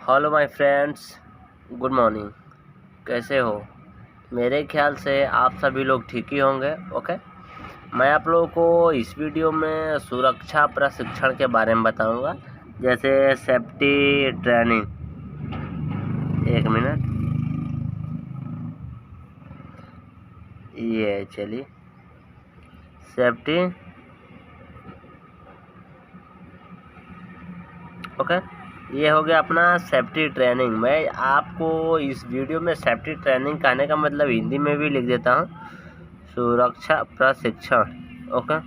Hello my friends, good morning. कैसे हो? मेरे ख्याल से आप सभी लोग ठीक ही होंगे। ओके, मैं आप लोगों को इस वीडियो में सुरक्षा प्रशिक्षण के बारे में बताऊंगा, जैसे सेफ्टी ट्रेनिंग। एक मिनट, ये चलिए सेफ्टी। ओके, ये हो गया अपना सेफ्टी ट्रेनिंग। मैं आपको इस वीडियो में सेफ्टी ट्रेनिंग कहने का मतलब हिंदी में भी लिख देता हूँ, सुरक्षा प्रशिक्षण। ओके,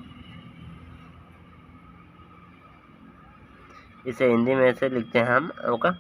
इसे हिंदी में से लिखते हैं हम। ओके,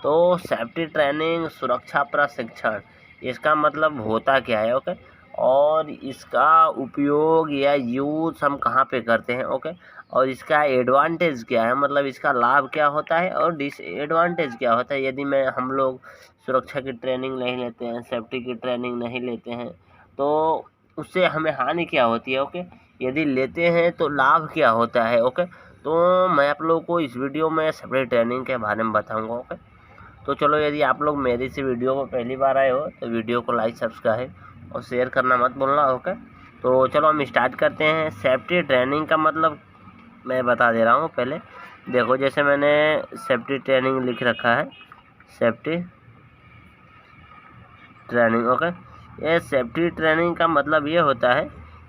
तो सेफ्टी ट्रेनिंग, सुरक्षा प्रशिक्षण, इसका मतलब होता क्या है? ओके, और इसका उपयोग या यूज़ हम कहाँ पे करते हैं? ओके, और इसका एडवांटेज क्या है, मतलब इसका लाभ क्या होता है और डिसएडवांटेज क्या होता है यदि हम लोग सुरक्षा की ट्रेनिंग नहीं लेते हैं, सेफ्टी की ट्रेनिंग नहीं लेते हैं, तो उससे हमें हानि क्या होती है? ओके, यदि लेते हैं तो लाभ क्या होता है? ओके, तो मैं आप लोगों को इस वीडियो में सेफ्टी ट्रेनिंग के बारे में बताऊंगा। ओके, तो चलो, यदि आप लोग मेरी इस वीडियो को पहली बार आए हो तो वीडियो को लाइक, सब्सक्राइब और शेयर करना मत भूलना। ओके, तो चलो हम स्टार्ट करते हैं। सेफ्टी ट्रेनिंग का मतलब मैं बता दे रहा हूँ। पहले देखो, जैसे मैंने सेफ्टी ट्रेनिंग लिख रखा है, सेफ्टी ट्रेनिंग। ओके, ये सेफ्टी ट्रेनिंग का मतलब ये होता है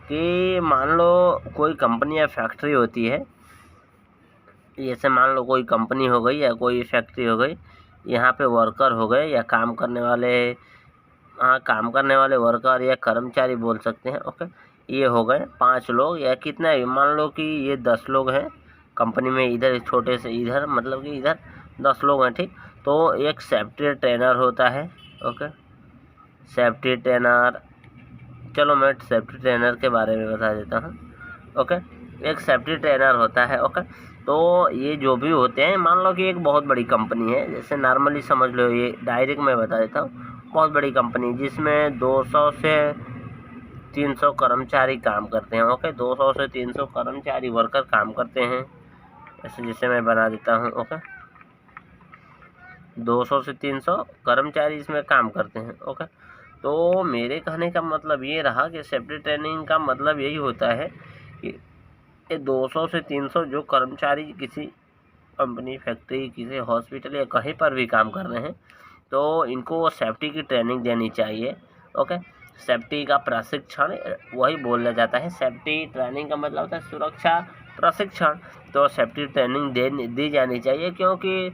कि मान लो कोई कंपनी या फैक्ट्री होती है, जैसे मान लो कोई कंपनी हो गई या कोई फैक्ट्री हो गई, यहाँ पे वर्कर हो गए या काम करने वाले, काम करने वाले वर्कर या कर्मचारी बोल सकते हैं। ओके, ये हो गए 5 लोग या कितना ही, मान लो कि ये 10 लोग हैं कंपनी में, इधर छोटे से इधर, मतलब कि इधर 10 लोग हैं, ठीक। तो एक सेफ्टी ट्रेनर होता है। ओके, सेफ्टी ट्रेनर, चलो मैं सेफ्टी ट्रेनर के बारे में बता देता हूँ। ओके, एक सेफ्टी ट्रेनर होता है। ओके, तो ये जो भी होते हैं, मान लो कि एक बहुत बड़ी कंपनी है, जैसे नॉर्मली समझ लो, ये डायरेक्ट मैं बता देता हूँ, बहुत बड़ी कंपनी जिसमें 200 से 300 कर्मचारी काम करते हैं। ओके, 200 से 300 कर्मचारी वर्कर काम करते हैं, ऐसे जैसे मैं बना देता हूँ। ओके, 200 से 300 कर्मचारी इसमें काम करते हैं। ओके, तो मेरे कहने का मतलब ये रहा कि सेफ्टी ट्रेनिंग का मतलब यही होता है कि ये 200 से 300 जो कर्मचारी किसी कंपनी, फैक्ट्री, किसी हॉस्पिटल या कहीं पर भी काम कर रहे हैं, तो इनको सेफ्टी की ट्रेनिंग देनी चाहिए। ओके, सेफ्टी का प्रशिक्षण वही बोला जाता है। सेफ्टी ट्रेनिंग का मतलब होता है सुरक्षा प्रशिक्षण। तो सेफ्टी ट्रेनिंग दी जानी चाहिए, क्योंकि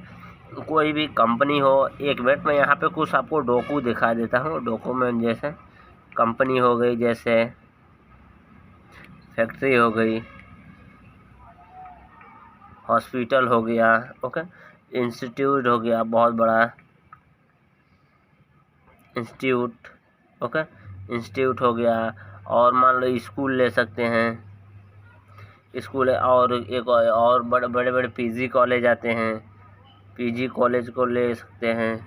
कोई भी कंपनी हो, एक मिनट में यहाँ पे कुछ आपको डॉकू दिखा देता हूँ, डॉक्यूमेंट, जैसे कंपनी हो गई, जैसे फैक्ट्री हो गई, हॉस्पिटल हो गया। ओके, इंस्टीट्यूट हो गया, बहुत बड़ा इंस्टीट्यूट। ओके, इंस्टीट्यूट हो गया, और मान लो स्कूल ले सकते हैं, स्कूल है, और एक और बड़े बड़े पीजी कॉलेज आते हैं, पीजी कॉलेज को ले सकते हैं,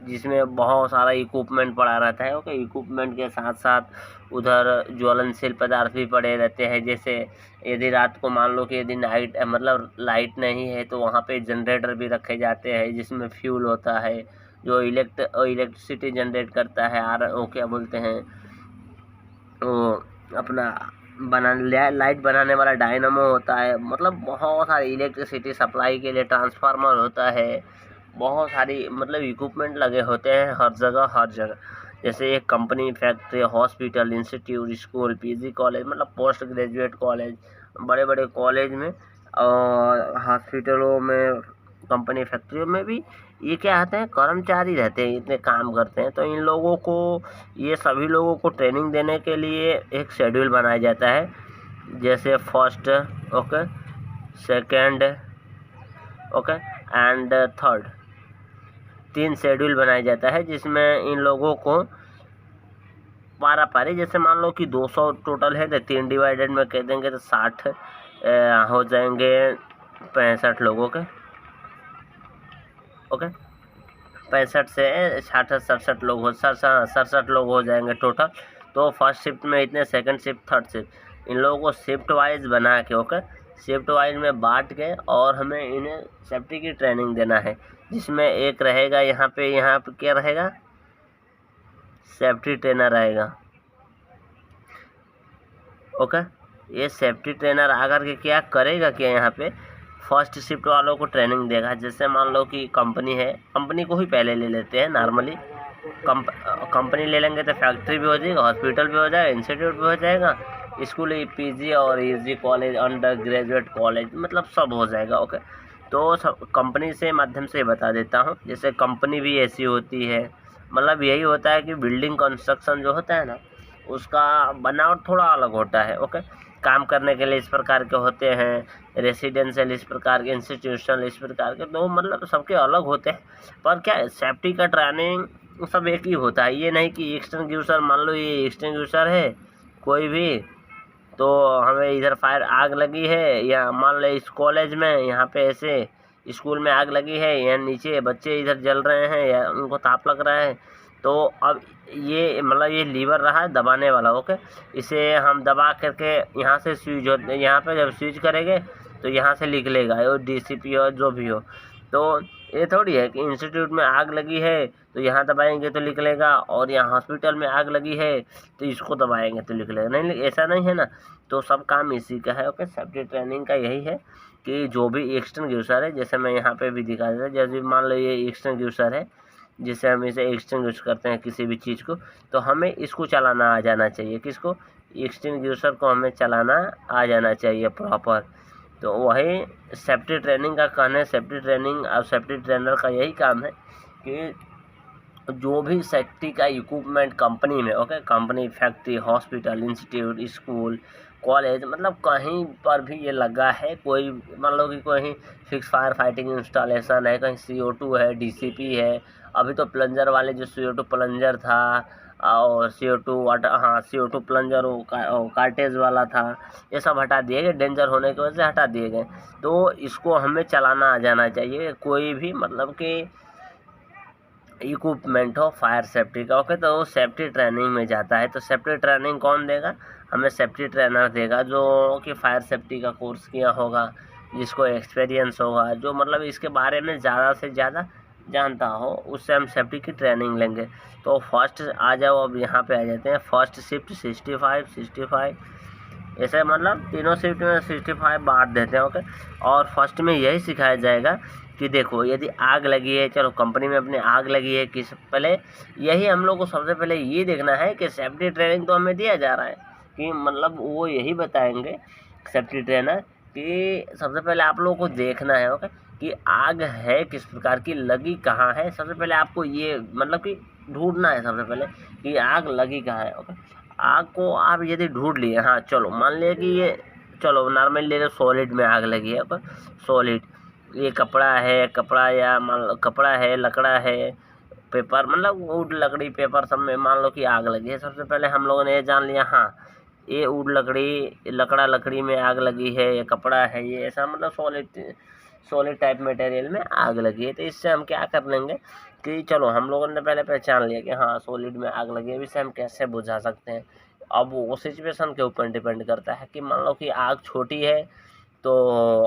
जिसमें बहुत सारा इक्विपमेंट पड़ा रहता है। ओके, इक्विपमेंट के साथ साथ उधर ज्वलनशील पदार्थ भी पड़े रहते हैं। जैसे यदि रात को मान लो कि यदि नाइट, मतलब लाइट नहीं है, तो वहाँ पे जनरेटर भी रखे जाते हैं, जिसमें फ्यूल होता है जो इलेक्ट्रिसिटी जनरेट करता है। वो क्या बोलते हैं, वो अपना लाइट बनाने वाला डायनामो होता है। मतलब बहुत सारी इलेक्ट्रिसिटी सप्लाई के लिए ट्रांसफार्मर होता है, बहुत सारी मतलब इक्विपमेंट लगे होते हैं हर जगह हर जगह। जैसे एक company, factory, hospital, institute, school, PG college, मतलब पोस्ट ग्रेजुएट कॉलेज, बड़े बड़े कॉलेज में और हॉस्पिटलों में, कंपनी, फैक्ट्रियों में भी ये क्या होते हैं, कर्मचारी रहते हैं, इतने काम करते हैं। तो इन लोगों को, ये सभी लोगों को ट्रेनिंग देने के लिए एक शेड्यूल बनाया जाता है, जैसे first, okay, second, okay, and third, 3 schedule बनाया जाता है, जिसमें इन लोगों को पारा पारी, जैसे मान लो कि 200 टोटल है, तो 3 डिवाइडेड में कह देंगे तो 60 हो जाएंगे, 65 लोगों के। ओके, 65 से 66 67 लोग हो, 67 लोग हो जाएंगे टोटल। तो फर्स्ट शिफ्ट में इतने, सेकंड शिफ्ट, थर्ड शिफ्ट, इन लोगों को शिफ्ट वाइज बना के, ओके, शिफ्ट वाइज में बांट के और हमें इन्हें सेफ्टी की ट्रेनिंग देना है, जिसमें एक रहेगा यहाँ पे क्या रहेगा, सेफ्टी ट्रेनर रहेगा। ओके, ये सेफ्टी ट्रेनर आकर के क्या करेगा, क्या यहाँ पे फर्स्ट शिफ्ट वालों को ट्रेनिंग देगा। जैसे मान लो कि कंपनी है, कंपनी को ही पहले ले लेते हैं नॉर्मली। कंपनी ले लेंगे तो फैक्ट्री भी हो जाएगा, हॉस्पिटल भी हो जाएगा, इंस्टीट्यूट भी हो जाएगा, स्कूल, पीजी और easy college, under graduate college, मतलब सब हो जाएगा। ओके, तो सब कंपनी से माध्यम से बता देता हूँ। जैसे कंपनी भी ऐसी होती है, मतलब यही होता है कि बिल्डिंग कंस्ट्रक्शन जो होता है ना, उसका बनावट थोड़ा अलग होता है। ओके, काम करने के लिए इस प्रकार के होते हैं, रेसिडेंशियल इस प्रकार के, इंस्टीट्यूशनल इस प्रकार के, तो मतलब सबके अलग होते हैं। पर क्या है, सेफ्टी का ट्रेनिंग सब एक ही होता है। ये नहीं कि एक्सटिंग्विशर, मान लो ये एक्सटिंग्विशर है कोई भी, तो हमें इधर फायर आग लगी है, या मान लो इस कॉलेज में यहाँ पे ऐसे स्कूल में आग लगी है, या नीचे बच्चे इधर जल रहे हैं या उनको ताप लग रहा है, तो अब ये मतलब ये लीवर रहा है दबाने वाला। ओके, इसे हम दबा करके यहाँ से स्विच हो, यहाँ पे जब स्विच करेंगे तो यहाँ से लिख लेगा, वो DCP हो जो भी हो। तो ये थोड़ी है कि इंस्टीट्यूट में आग लगी है तो यहाँ दबाएंगे तो लिख लेगा, और यहाँ हॉस्पिटल में आग लगी है तो इसको दबाएंगे तो लिख लेगा। नहीं, ऐसा नहीं है ना। तो सब काम इसी का है। ओके, सेफ्टी ट्रेनिंग का यही है कि जो भी एक्सटिंग्विशर है, जैसे मैं यहाँ पे भी दिखा देता, जैसे मान लो ये एक्सटिंग्विशर है, जिससे हम इसे एक्सटिंग्विश करते हैं किसी भी चीज़ को, तो हमें इसको चलाना आ जाना चाहिए। किसको, एक्सटिंग्विशर को हमें चलाना आ जाना चाहिए प्रॉपर। तो वही सेफ्टी ट्रेनिंग का कहना है। सेफ्टी ट्रेनिंग और सेफ्टी ट्रेनर का यही काम है कि जो भी सेफ्टी का इक्विपमेंट कंपनी में, okay, company, factory, hospital, institute, school, college, मतलब कहीं पर भी ये लगा है, कोई मान लो कि कहीं फिक्स फायर फाइटिंग इंस्टॉलेशन है, कहीं CO2 है, DCP है, अभी तो प्लंजर वाले जो CO2 प्लंजर था, और CO2 वाटर, हाँ CO2 प्लंजर वो कार्टेज वाला था, ये सब हटा दिए गए, डेंजर होने की वजह से हटा दिए गए। तो इसको हमें चलाना आ जाना चाहिए, कोई भी मतलब कि इक्विपमेंट हो फायर सेफ्टी का। ओके, तो वो सेफ्टी ट्रेनिंग में जाता है। तो सेफ्टी ट्रेनिंग कौन देगा, हमें सेफ्टी ट्रेनर देगा, जो कि फायर सेफ्टी का कोर्स किया होगा, जिसको एक्सपीरियंस होगा, जो मतलब इसके बारे में ज़्यादा से ज़्यादा जानता हो, उससे हम सेफ्टी की ट्रेनिंग लेंगे। तो फर्स्ट आ जाओ, अब यहाँ पे आ जाते हैं। फर्स्ट शिफ्ट 65 ऐसे मतलब तीनों शिफ्ट में 65 बांट देते हैं। ओके, और फर्स्ट में यही सिखाया जाएगा कि देखो यदि आग लगी है, चलो कंपनी में अपने आग लगी है, किस पहले यही हम लोग को सबसे पहले ये देखना है कि सेफ्टी ट्रेनिंग तो हमें दिया जा रहा है कि मतलब वो यही बताएंगे सेफ्टी ट्रेनर कि सबसे पहले आप लोगों को देखना है। ओके, कि आग है किस प्रकार की, लगी कहाँ है, सबसे पहले आपको ये मतलब कि ढूंढना है सबसे पहले कि आग लगी कहाँ है। ओके, आग को आप यदि ढूंढ लिए, हाँ चलो मान लिया कि ये, चलो नॉर्मल ले लो, सॉलिड में आग लगी है। ओके, सॉलिड, ये कपड़ा है, कपड़ा या मान लो कपड़ा है, लकड़ा है, पेपर, मतलब वुड, लकड़ी, पेपर, सब में मान लो कि आग लगी है। सबसे पहले हम लोगों ने ये जान लिया, हाँ ये वुड, लकड़ी, लकड़ी में आग लगी है, ये कपड़ा है, ये ऐसा मतलब सॉलिड टाइप मटेरियल में आग लगी है। तो इससे हम क्या कर लेंगे कि चलो हम लोगों ने पहले पहचान लिया कि हाँ सॉलिड में आग लगी है, इससे हम कैसे बुझा सकते हैं। अब वो सिचुएशन के ऊपर डिपेंड करता है कि मान लो कि आग छोटी है तो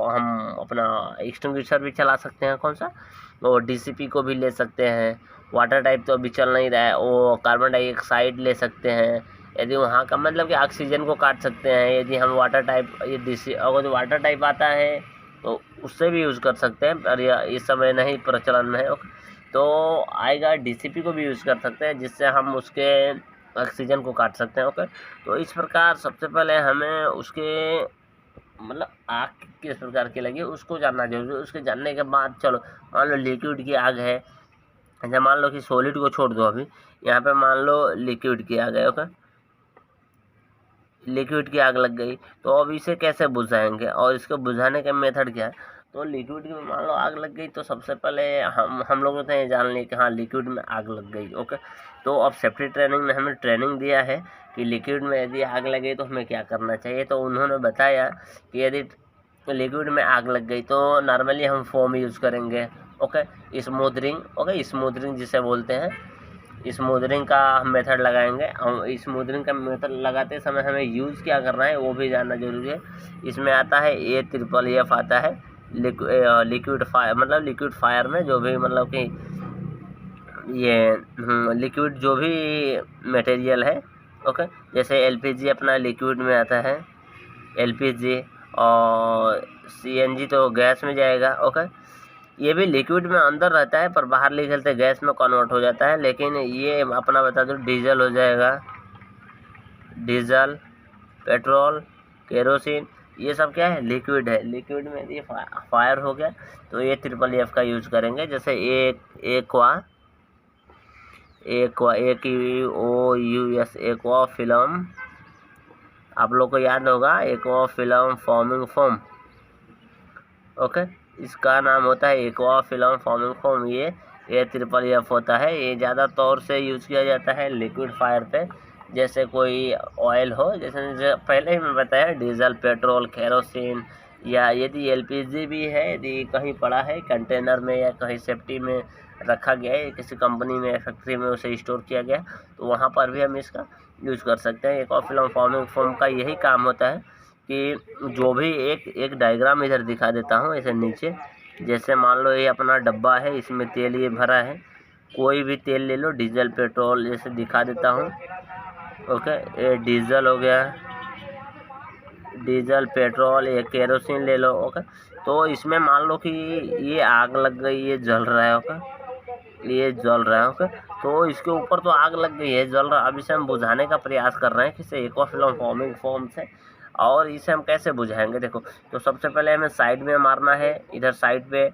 हम अपना एक्सटिंग्विशर भी चला सकते हैं, कौन सा, वो DCP को भी ले सकते हैं। वाटर टाइप तो अभी चल नहीं रहा है, वो कार्बन डाइऑक्साइड ले सकते हैं, यदि वहाँ का मतलब कि ऑक्सीजन को काट सकते हैं। यदि हम वाटर टाइप, ये DC अगर जो वाटर टाइप आता है तो उससे भी यूज़ कर सकते हैं, पर इस समय नहीं प्रचलन में है। तो आएगा, DCP को भी यूज़ कर सकते हैं, जिससे हम उसके ऑक्सीजन को काट सकते हैं। ओके, तो इस प्रकार सबसे पहले हमें उसके मतलब आग किस प्रकार की लगी उसको जानना जरूरी है। उसके जानने के बाद चलो मान लो लिक्विड की आग है, अच्छा मान लो कि सॉलिड को छोड़ दो, अभी यहाँ पे मान लो लिक्विड की आग है। ओके, लिक्विड की आग लग गई, तो अब इसे कैसे बुझाएंगे और इसको बुझाने का मेथड क्या है। तो लिक्विड में मान लो आग लग गई, तो सबसे पहले हम लोग तो ये जान लिए कि हाँ लिक्विड में आग लग गई। ओके, तो अब सेफ्टी ट्रेनिंग में हमें ट्रेनिंग दिया है कि लिक्विड में यदि आग लगे तो हमें क्या करना चाहिए। तो उन्होंने बताया कि यदि लिक्विड में आग लग गई तो नॉर्मली हम फोम यूज़ करेंगे। ओके, स्मूदरिंग, ओके, स्मूदरिंग जिसे बोलते हैं, स्मूदरिंग का मेथड लगाएंगे। और स्मूदरिंग का मेथड लगाते समय हमें यूज़ क्या करना है वो भी जानना जरूरी है। इसमें आता है AFFF आता है लिक्विड फायर, मतलब लिक्विड फायर में जो भी मतलब कि ये लिक्विड जो भी मटेरियल है, ओके, जैसे LPG अपना लिक्विड में आता है, LPG, और CNG तो गैस में जाएगा, ओके। ये भी लिक्विड में अंदर रहता है पर बाहर निकलते गैस में कन्वर्ट हो जाता है। लेकिन ये अपना बता दो डीजल हो जाएगा, डीजल, पेट्रोल, केरोसिन, ये सब क्या है, लिक्विड है। लिक्विड में ये फायर हो गया तो AFFF का यूज करेंगे। जैसे एक्वा फिल्म, आप लोग को याद होगा, aqua film forming foam, okay, इसका नाम होता है एक्वा फिल्म फॉर्मिंग फोम। ये AFFF होता है। ये ज़्यादा तौर से यूज़ किया जाता है लिक्विड फायर पे, जैसे कोई ऑयल हो, जैसे पहले ही मैं बताया, डीजल, पेट्रोल, केरोसिन, या यदि LPG भी है, यदि कहीं पड़ा है कंटेनर में या कहीं सेफ्टी में रखा गया है, किसी कंपनी में, फैक्ट्री में उसे स्टोर किया गया, तो वहाँ पर भी हम इसका यूज़ कर सकते हैं। एक्वा फिल्म फॉर्मिंग फोम का यही काम होता है कि जो भी एक डायग्राम इधर दिखा देता हूँ ऐसे नीचे। जैसे मान लो ये अपना डब्बा है, इसमें तेल ये भरा है, कोई भी तेल ले लो, डीजल, पेट्रोल, जैसे दिखा देता हूँ, ओके। ये डीजल हो गया, डीजल, पेट्रोल, ये केरोसिन ले लो, ओके। तो इसमें मान लो कि ये आग लग गई, ये जल रहा है, ओके, ये जल रहा है, ओके। तो इसके ऊपर तो आग लग गई है, जल रहा है। अब इसे हम बुझाने का प्रयास कर रहे हैं किसी एक्वा फिल्म फॉर्मिंग फोम से। और इसे हम कैसे बुझाएंगे, देखो, तो सबसे पहले हमें साइड में मारना है। इधर साइड पे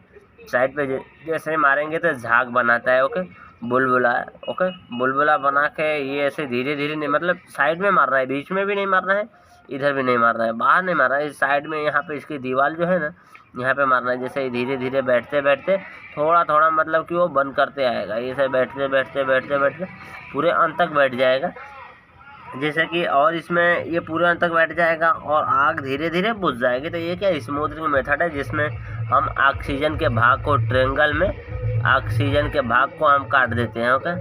जैसे मारेंगे तो झाग बनाता है, ओके, बुलबुला, ओके, बुलबुला बना के ये ऐसे धीरे धीरे नहीं, मतलब साइड में मारना है, बीच में भी नहीं मारना है, इधर भी नहीं मारना है, बाहर नहीं मारना है, इस साइड में यहाँ पे इसकी दीवार जो है ना, यहाँ पे मारना है। जैसे धीरे धीरे बैठते बैठते थोड़ा थोड़ा, मतलब कि वो बंद करते आएगा, ये बैठते बैठते बैठते बैठते पूरे अंत तक बैठ जाएगा। जैसे कि और इसमें ये पूरे अंत तक बैठ जाएगा और आग धीरे धीरे बुझ जाएगी। तो ये क्या स्मूथरिंग मेथड है, जिसमें हम ऑक्सीजन के भाग को ट्रायंगल में, ऑक्सीजन के भाग को हम काट देते हैं, ओके,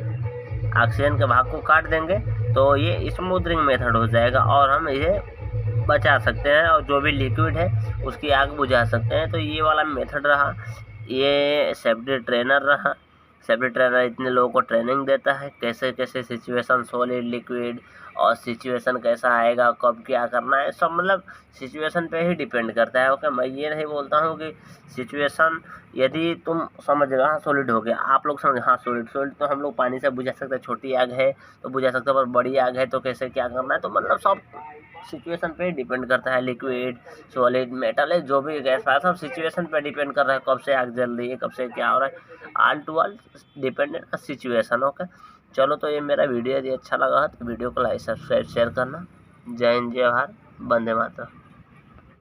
ऑक्सीजन के भाग को काट देंगे तो ये स्मूथरिंग मेथड हो जाएगा और हम इसे बचा सकते हैं और जो भी लिक्विड है उसकी आग बुझा सकते हैं। तो ये वाला मेथड रहा, ये सेफ्टी ट्रेनर रहा। सेफ्टी ट्रेनर इतने लोगों को ट्रेनिंग देता है कैसे कैसे सिचुएशन, सॉलिड, लिक्विड, और सिचुएशन कैसा आएगा, कब क्या करना है, सब मतलब सिचुएशन पे ही डिपेंड करता है, ओके। मैं ये नहीं बोलता हूँ कि सिचुएशन, यदि तुम समझ रहे हो, हाँ सॉलिड हो गया, आप लोग समझ, हाँ सॉलिड तो हम लोग पानी से बुझा सकते हैं, छोटी आग है तो बुझा सकते हैं, पर बड़ी आग है तो कैसे क्या करना है, तो मतलब सब सिचुएशन पे डिपेंड करता है। लिक्विड, सॉलिड, मेटल है, जो भी गैस है, सब सिचुएशन पे डिपेंड कर रहा है, कब से आग जल रही है, कब से क्या हो रहा है, all to all dependent situation, okay. चलो, तो ये मेरा वीडियो यदि अच्छा लगा तो वीडियो को लाइक, सब्सक्राइब, शेयर करना। जय हिंद, जय भारत, वंदे मातरम।